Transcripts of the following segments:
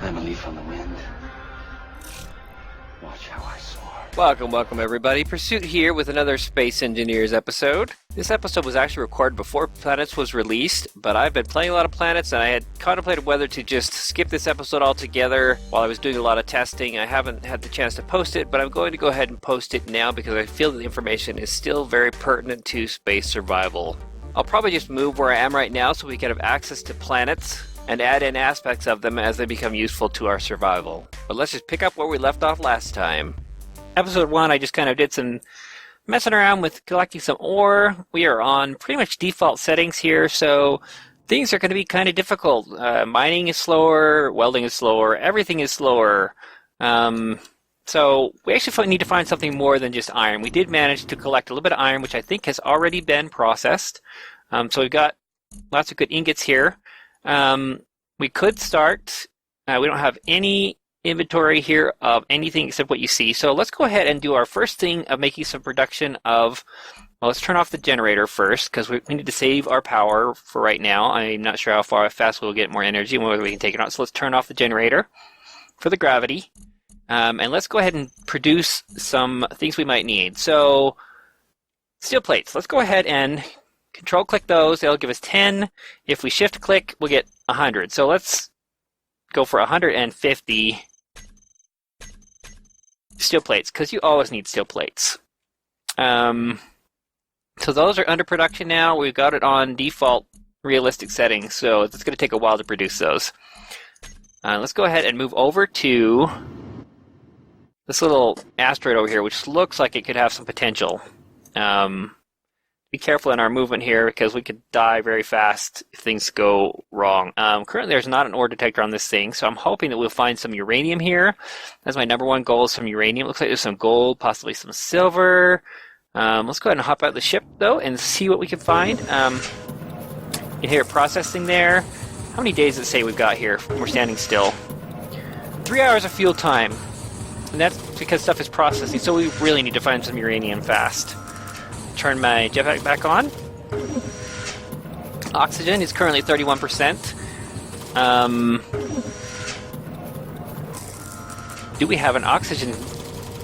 I'm a leaf on the wind. Watch how I soar. Welcome everybody. Pursuit here with another Space Engineers episode. This episode was actually recorded before Planets was released, but I've been playing a lot of Planets and I had contemplated whether to just skip this episode altogether while I was doing a lot of testing. I haven't had the chance to post it, but I'm going to go ahead and post it now because I feel that the information is still very pertinent to space survival. I'll probably just move where I am right now so we can have access to planets and add in aspects of them as they become useful to our survival. But let's just pick up where we left off last time. Episode 1, I just kind of did some messing around with collecting some ore. We are on pretty much default settings here, so things are going to be kind of difficult. Mining is slower, welding is slower, everything is slower. So we actually need to find something more than just iron. We did manage to collect a little bit of iron, which I think has already been processed. So we've got lots of good ingots here. We could start. We don't have any inventory here of anything except what you see. So let's go ahead and do our first thing of making some production of, well, let's turn off the generator first because we need to save our power for right now. I'm not sure how fast we'll get more energy and whether we can take it out. So let's turn off the generator for the gravity. And let's go ahead and produce some things we might need. So steel plates. Let's go ahead and control click those. They'll give us 10. If we shift click, we'll get 100. So let's go for 150 steel plates because you always need steel plates. So those are under production now. We've got it on default realistic settings, so it's going to take a while to produce those. Let's go ahead and move over to this little asteroid over here, which looks like it could have some potential. Be careful in our movement here because we could die very fast if things go wrong. Currently there's not an ore detector on this thing, so I'm hoping that we'll find some uranium here. That's my number one goal, is some uranium. Looks like there's some gold, possibly some silver. Let's go ahead and hop out of the ship though and see what we can find. You hear processing there. How many days does it say we've got here? We're standing still. 3 hours of fuel time. And that's because stuff is processing, so we really need to find some uranium fast. Turn my jetpack back on. Oxygen is currently 31%. Do we have an oxygen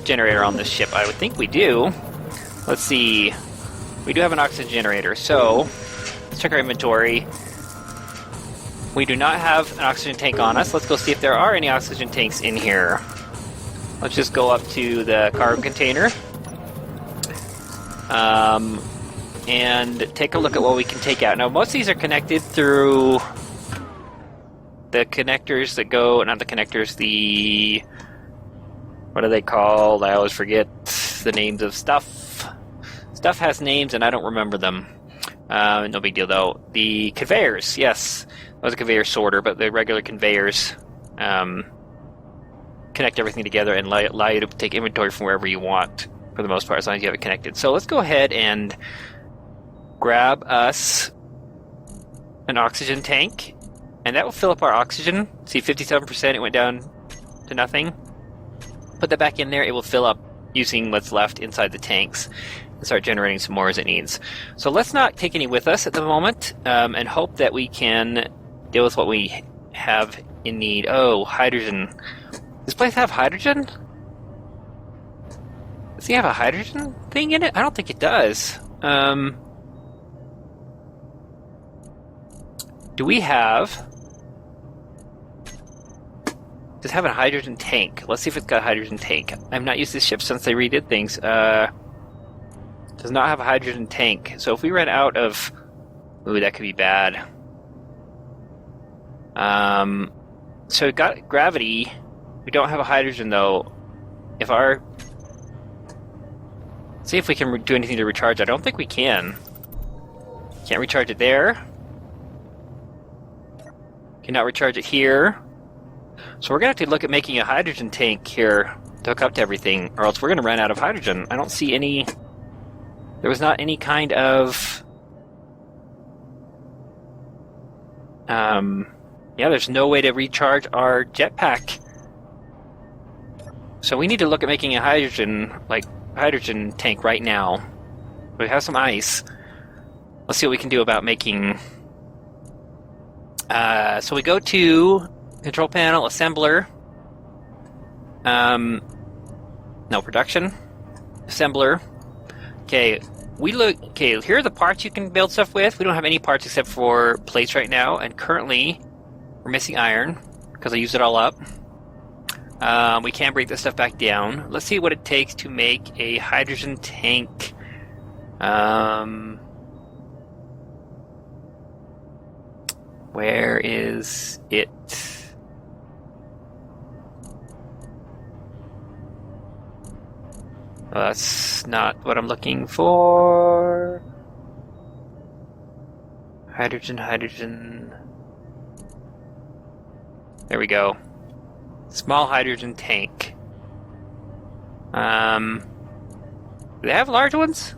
generator on this ship? I would think we do. Let's see. We do have an oxygen generator, so let's check our inventory. We do not have an oxygen tank on us. Let's go see if there are any oxygen tanks in here. Let's just go up to the cargo container. And take a look at what we can take out. Now, most of these are connected through the connectors that go, not the connectors, the, what are they called? I always forget the names of stuff. Stuff has names and I don't remember them. No big deal though. The conveyors, yes. That was a conveyor sorter, but the regular conveyors connect everything together and allow you to take inventory from wherever you want, for the most part, as long as you have it connected. So let's go ahead and grab us an oxygen tank, and that will fill up our oxygen. See, 57%, it went down to nothing. Put that back in there, it will fill up using what's left inside the tanks and start generating some more as it needs. So let's not take any with us at the moment, and hope that we can deal with what we have in need. Oh, hydrogen. Does this place have hydrogen? Does he have a hydrogen thing in it? I don't think it does. Do we have... Does it have a hydrogen tank? Let's see if it's got a hydrogen tank. I've not used this ship since they redid things. Does not have a hydrogen tank. So if we run out of... Ooh, that could be bad. So we've got gravity. We don't have a hydrogen though. If our... See if we can do anything to recharge. I don't think we can. Can't recharge it there. Cannot recharge it here. So we're going to have to look at making a hydrogen tank here to hook up to everything, or else we're going to run out of hydrogen. I don't see any... There was not any kind of... Yeah, there's no way to recharge our jetpack. So we need to look at making a hydrogen tank right now. We have some ice. Let's see what we can do about making... So we go to Control panel, assembler. No, production. Assembler. Okay, here are the parts you can build stuff with. We don't have any parts except for plates right now, and currently we're missing iron because I used it all up. We can break this stuff back down. Let's see what it takes to make a hydrogen tank. Where is it? That's not what I'm looking for. Hydrogen. There we go. Small hydrogen tank. Do they have large ones?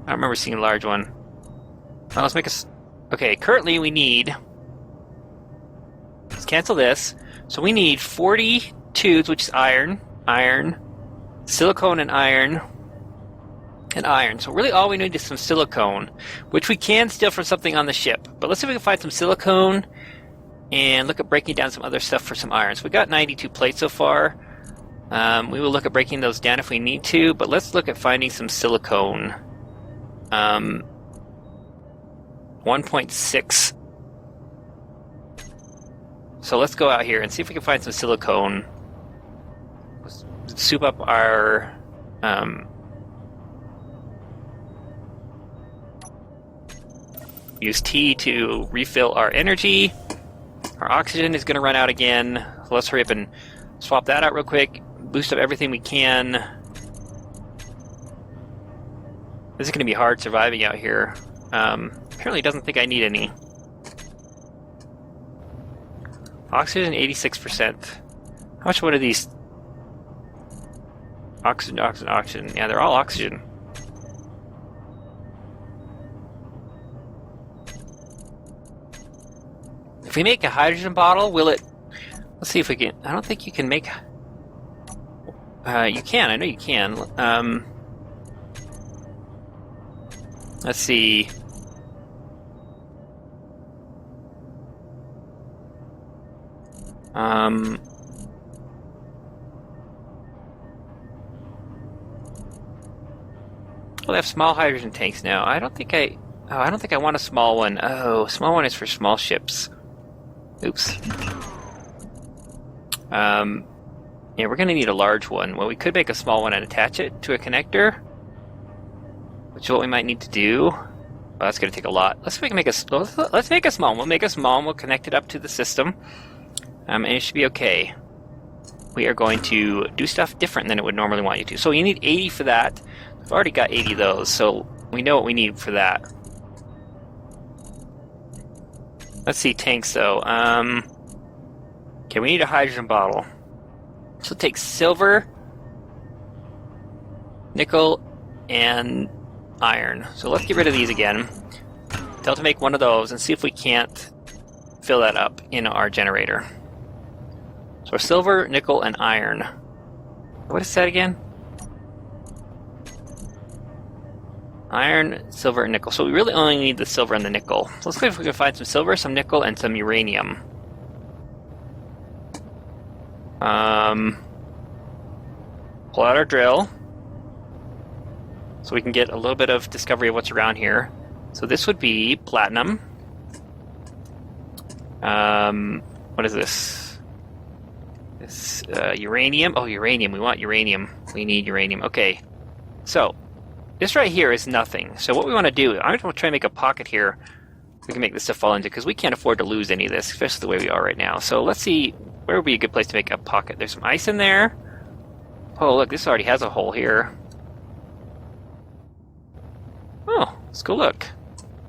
I don't remember seeing a large one. Well, let's make a... Okay, currently we need... Let's cancel this. So we need 40 tubes, which is iron, silicone and iron. So really all we need is some silicone, which we can steal from something on the ship. But let's see if we can find some silicone and look at breaking down some other stuff for some iron. So we got 92 plates so far. We will look at breaking those down if we need to, but let's look at finding some silicone. 1.6. So let's go out here and see if we can find some silicone. Let's soup up our... use T to refill our energy. Our oxygen is going to run out again. So let's hurry up and swap that out real quick. Boost up everything we can. This is going to be hard surviving out here. Apparently it doesn't think I need any. Oxygen 86%. How much one of these? Oxygen. Yeah, they're all oxygen. If we make a hydrogen bottle, will it... Let's see if we can... I don't think you can make... you can. I know you can. Let's see... Well, they have small hydrogen tanks now. I don't think I want a small one. Oh, small one is for small ships. Oops. Yeah, we're gonna need a large one. Well, we could make a small one and attach it to a connector, which is what we might need to do. Well, that's gonna take a lot. Let's make a small one. We'll make a small one. We'll connect it up to the system, and it should be okay. We are going to do stuff different than it would normally want you to. So you need 80 for that. We've already got 80 of those, so we know what we need for that. Let's see, tanks though. Okay, we need a hydrogen bottle. So take silver, nickel, and iron. So let's get rid of these again. Tell it to make one of those and see if we can't fill that up in our generator. So silver, nickel, and iron. What is that again? Iron, silver, and nickel. So we really only need the silver and the nickel. So let's see if we can find some silver, some nickel, and some uranium. Pull out our drill so we can get a little bit of discovery of what's around here. So this would be platinum. What is this? This uranium. Oh, uranium. We want uranium. We need uranium. Okay. So this right here is nothing. So what we want to do, I'm going to try and make a pocket here we can make this stuff fall into, because we can't afford to lose any of this, especially the way we are right now. So let's see, where would be a good place to make a pocket? There's some ice in there. Oh, look, this already has a hole here. Oh, let's go look.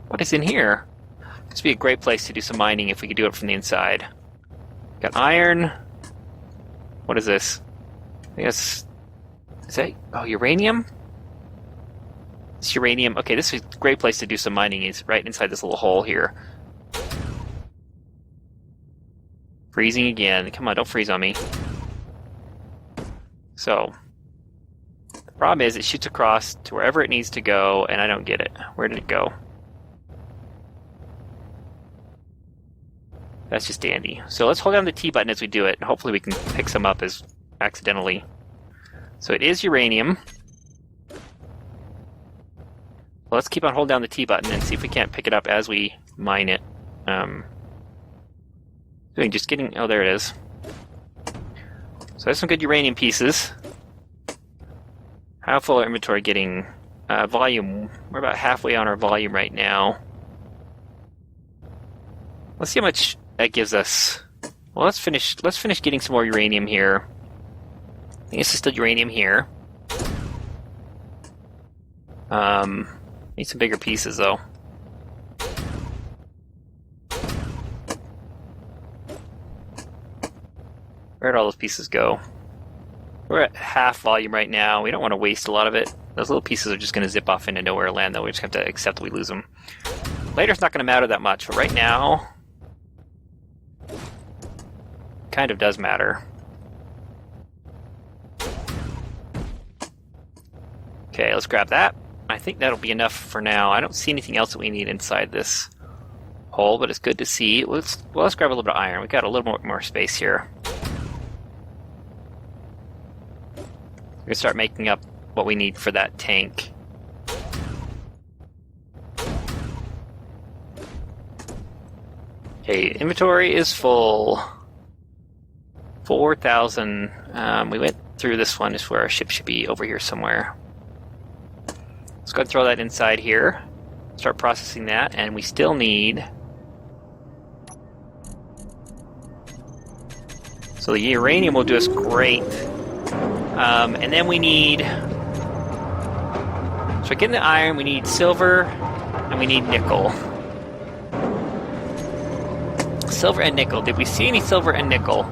What is in here? This would be a great place to do some mining if we could do it from the inside. Got iron. What is this? I guess... Is that... Oh, uranium? It's uranium. Okay, this is a great place to do some mining. Is right inside this little hole here. Freezing again. Come on, don't freeze on me. So, the problem is it shoots across to wherever it needs to go, and I don't get it. Where did it go? That's just dandy. So let's hold down the T button as we do it, and hopefully we can pick some up as accidentally. So it is uranium. Well, let's keep on holding down the T button and see if we can't pick it up as we mine it. Just getting... Oh, there it is. So there's some good uranium pieces. How full our inventory getting? Volume. We're about halfway on our volume right now. Let's see how much that gives us. Well, let's finish getting some more uranium here. I think this is still uranium here. Need some bigger pieces though. Where'd all those pieces go? We're at half volume right now. We don't want to waste a lot of it. Those little pieces are just going to zip off into nowhere land, though. We just have to accept that we lose them. Later, it's not going to matter that much, but right now, kind of does matter. Okay, let's grab that. I think that'll be enough for now. I don't see anything else that we need inside this hole, but it's good to see. Let's grab a little bit of iron. We've got a little more space here. We're going to start making up what we need for that tank. Okay, inventory is full. 4,000. We went through this one. Is where our ship should be, over here somewhere. Let's go ahead and throw that inside here. Start processing that, and we still need... So the uranium will do us great. And then we need... So getting the iron, we need silver, and we need nickel. Silver and nickel. Did we see any silver and nickel?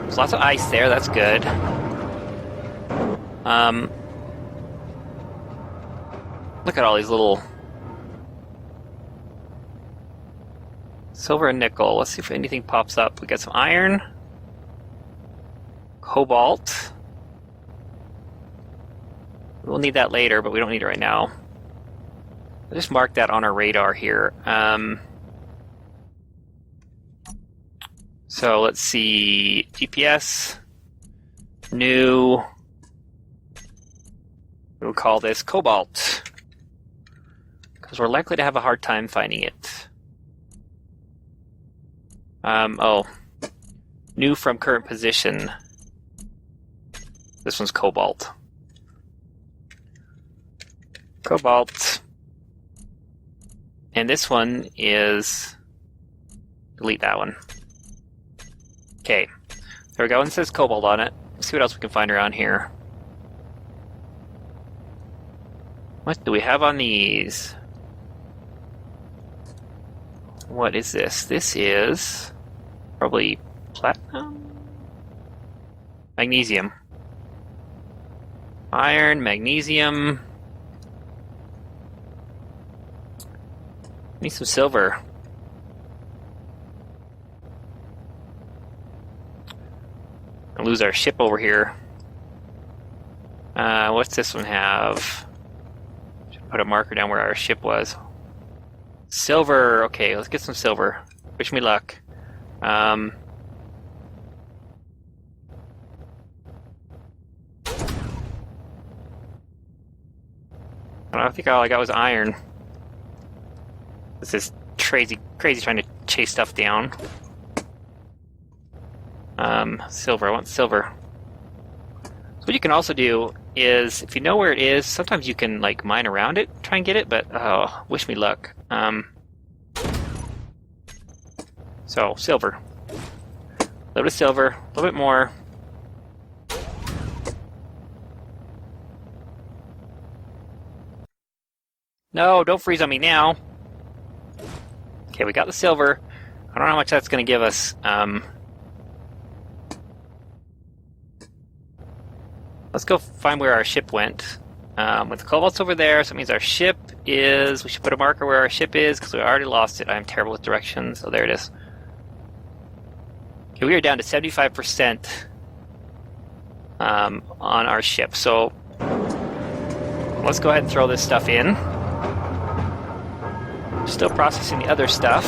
There's lots of ice there, that's good. Look at all these little... Silver and nickel. Let's see if anything pops up. We got some iron. Cobalt. We'll need that later, but we don't need it right now. I'll just mark that on our radar here. So let's see. GPS. New. We'll call this cobalt. Because we're likely to have a hard time finding it. New from current position. This one's cobalt. Cobalt. And this one is... Delete that one. Okay. There we go. And it says cobalt on it. Let's see what else we can find around here. What do we have on these? What is this? This is... probably platinum? Magnesium. Iron, magnesium... Need some silver. I'll lose our ship over here. What's this one have? Should put a marker down where our ship was. Silver. Okay, let's get some silver. Wish me luck. I think all I got was iron. This is crazy trying to chase stuff down. Silver. I want silver. So what you can also do is, if you know where it is, sometimes you can like mine around it, try and get it, but oh, wish me luck. So silver. A little bit of silver, a little bit more. No, don't freeze on me now. Okay, we got the silver. I don't know how much that's going to give us. Let's go find where our ship went. With the cobalt's over there, so it means our ship is... We should put a marker where our ship is, because we already lost it. I'm terrible with directions. So there it is. Okay, we are down to 75% on our ship. So let's go ahead and throw this stuff in. Still processing the other stuff.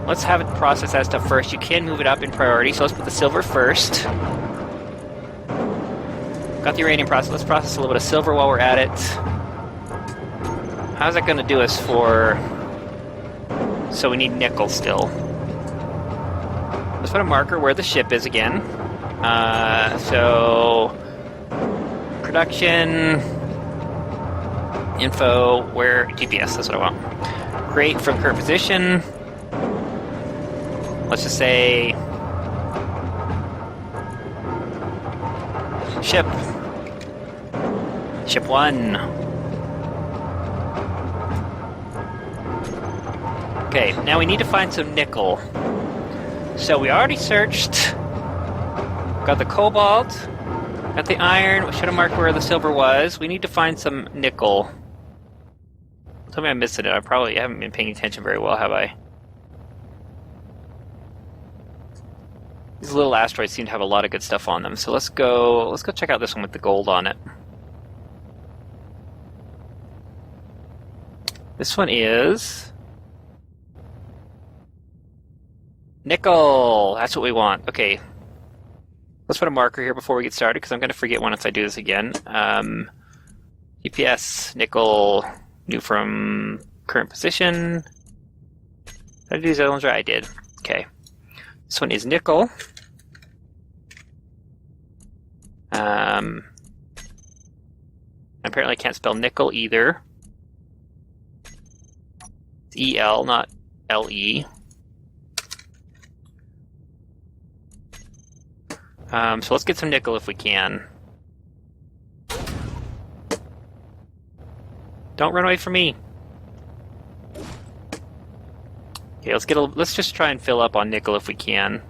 Let's have it process that stuff first. You can move it up in priority, so let's put the silver first. Got the uranium process. Let's process a little bit of silver while we're at it. How's that going to do us for... So we need nickel still. Let's put a marker where the ship is again. So... Production... Info, where... GPS, that's what I want. Create from current position. Let's just say... Ship. Ship 1. Okay, now we need to find some nickel. So we already searched. Got the cobalt. Got the iron. We should have marked where the silver was. We need to find some nickel. Tell me I'm missing it. I probably haven't been paying attention very well, have I? These little asteroids seem to have a lot of good stuff on them. So let's go check out this one with the gold on it. This one is nickel. That's what we want. Okay. Let's put a marker here before we get started, because I'm going to forget once I do this again. GPS, nickel, new from current position. Did I do these other ones right? I did. Okay. This one is nickel. Apparently I can't spell nickel either. It's E-L, not L-E. So let's get some nickel if we can. Don't run away from me. Okay, let's just try and fill up on nickel if we can.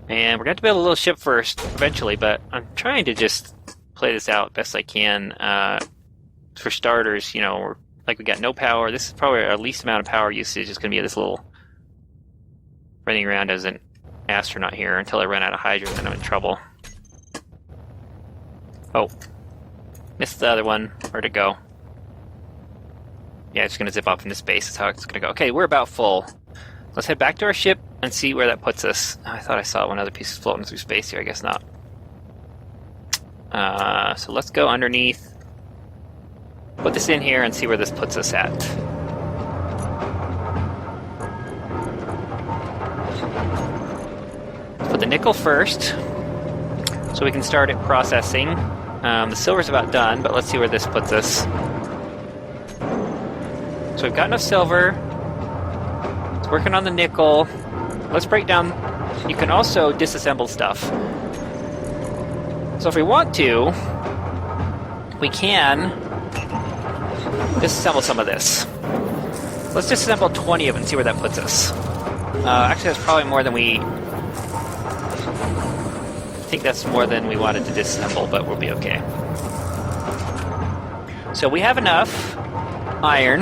And we're going to have to build a little ship first, eventually, but I'm trying to just play this out best I can. For starters, you know, we got no power. This is probably our least amount of power usage is going to be this little running around as an astronaut here until I run out of hydrogen, then I'm in trouble. Oh. Missed the other one. Where'd it go? Yeah, it's going to zip off into space. That's how it's going to go. Okay, we're about full. Let's head back to our ship and see where that puts us. I thought I saw one other piece floating through space here. I guess not. So let's go underneath. Put this in here and see where this puts us at. Put the nickel first, so we can start it processing. The silver's about done, but let's see where this puts us. So we've got enough silver. It's working on the nickel. Let's break down. You can also disassemble stuff. So if we want to, we can disassemble some of this. Let's disassemble 20 of it and see where that puts us. Actually, that's probably more than we... I think that's more than we wanted to disassemble, but we'll be okay. So we have enough iron.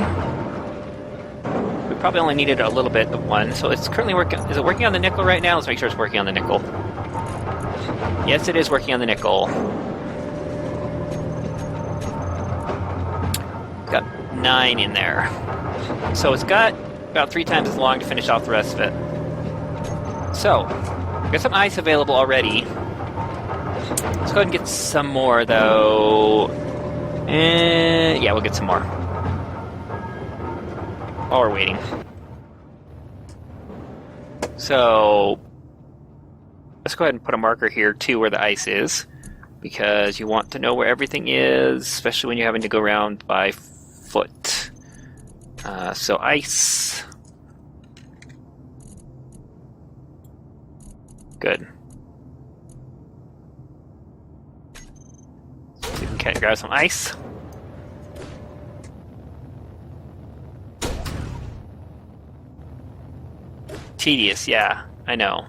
We probably only needed a little bit of one, so it's currently working. Is it working on the nickel right now? Let's make sure it's working on the nickel. Yes, it is working on the nickel. Got 9 in there. So it's got about 3 times as long to finish off the rest of it. So, got some ice available already. Let's go ahead and get some more, though. Yeah, we'll get some more. While we're waiting. So, let's go ahead and put a marker here, too, where the ice is. Because you want to know where everything is, especially when you're having to go around by foot. So, ice. Good. So we can grab some ice. Tedious, yeah, I know.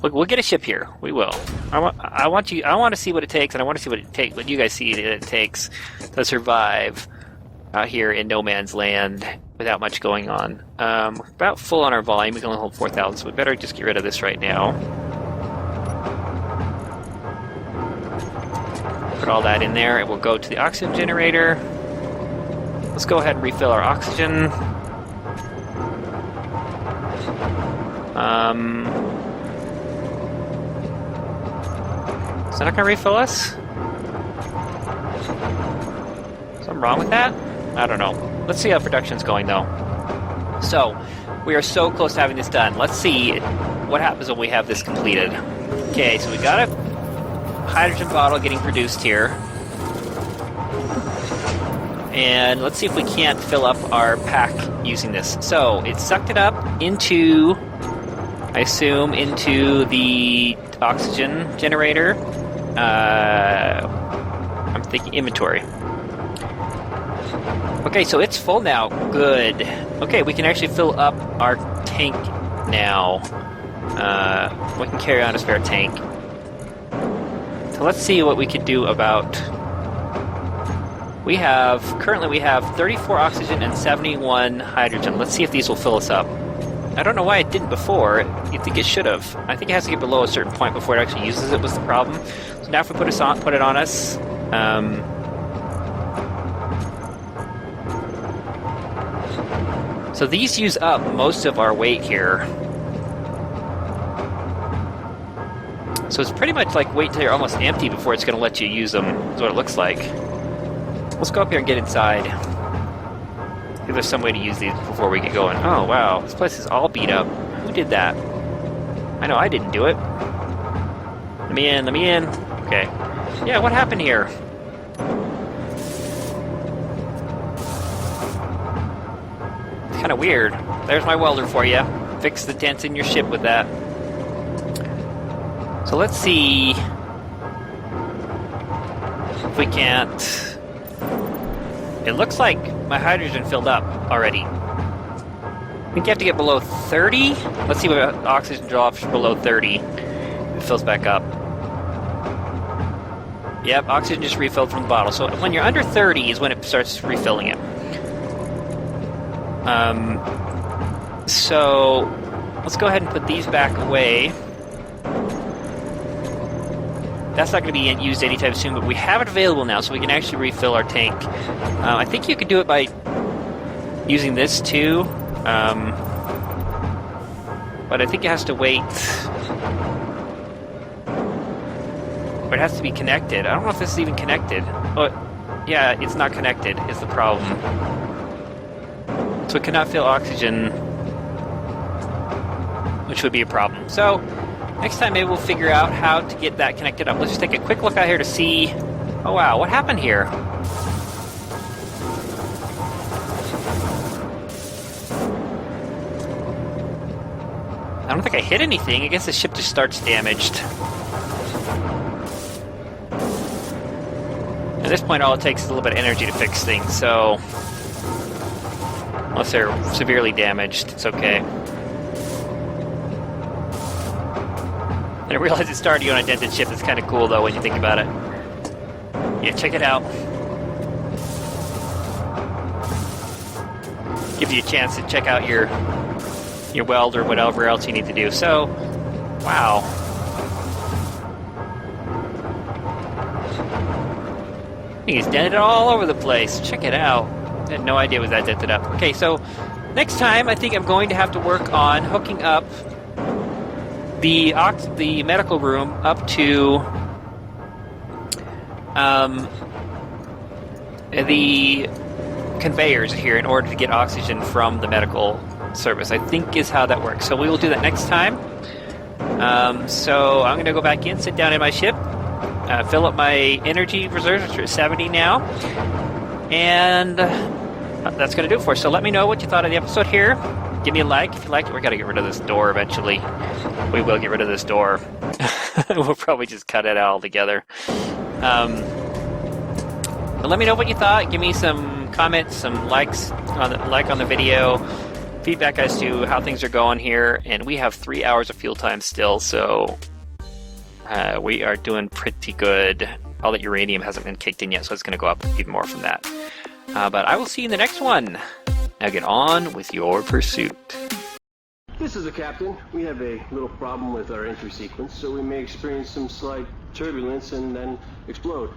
We'll get a ship here. We will. I want to see what it takes, and I want to see what you guys see that it takes to survive out here in no man's land without much going on. We're about full on our volume. We can only hold 4,000, so we better just get rid of this right now. Put all that in there, and we'll go to the oxygen generator. Let's go ahead and refill our oxygen. Is that not going to refill us? Something wrong with that? I don't know. Let's see how production's going, though. So, we are so close to having this done. Let's see what happens when we have this completed. Okay, so we got a hydrogen bottle getting produced here. And let's see if we can't fill up our pack using this. So, it sucked it up into, I assume, into the oxygen generator. I'm thinking inventory. Okay, so it's full now. Good. Okay, we can actually fill up our tank now. We can carry on a spare tank. So let's see what we could do about... Currently we have 34 oxygen and 71 hydrogen. Let's see if these will fill us up. I don't know why it didn't before. You'd think it should have. I think it has to get below a certain point before it actually uses it was the problem. So now if we put it on us... So these use up most of our weight here. So it's pretty much like wait till you're almost empty before it's going to let you use them, is what it looks like. Let's go up here and get inside. If there's some way to use these before we get going. Oh wow, this place is all beat up. Who did that? I know I didn't do it. Let me in, let me in. Okay. Yeah, what happened here? Kind of weird. There's my welder for you. Fix the dents in your ship with that. So let's see if we can't... It looks like my hydrogen filled up already. I think you have to get below 30. Let's see what oxygen drops below 30. It fills back up. Yep, oxygen just refilled from the bottle. So when you're under 30 is when it starts refilling it. So let's go ahead and put these back away. That's not going to be used anytime soon, but we have it available now, so we can actually refill our tank. I think you could do it by using this too, but I think it has to wait. But it has to be connected. I don't know if this is even connected. Oh, yeah, it's not connected is the problem. So it cannot fill oxygen, which would be a problem. So next time maybe we'll figure out how to get that connected up. Let's just take a quick look out here to see... Oh wow, what happened here? I don't think I hit anything. I guess the ship just starts damaged. At this point all it takes is a little bit of energy to fix things, so... Unless they're severely damaged, it's okay. And I realize it started you on a dented ship. It's kind of cool, though, when you think about it. Yeah, check it out. Gives you a chance to check out your weld or whatever else you need to do. So, wow. I think it's dented all over the place. Check it out. I had no idea it was that dented up. Okay, so next time I think I'm going to have to work on hooking up the medical room up to the conveyors here in order to get oxygen from the medical service. I think is how that works. So we will do that next time. So I'm going to go back in, sit down in my ship, fill up my energy reserves, which are 70 now. And that's going to do it for us. So let me know what you thought of the episode here. Give me a like if you liked it. We're going to get rid of this door eventually. We will get rid of this door. We'll probably just cut it out altogether. But let me know what you thought. Give me some comments, some likes on the video. Feedback as to how things are going here. And we have 3 hours of fuel time still, so we are doing pretty good. All that uranium hasn't been kicked in yet, so it's going to go up even more from that. But I will see you in the next one. Now get on with your pursuit. This is the captain. We have a little problem with our entry sequence, so we may experience some slight turbulence and then explode.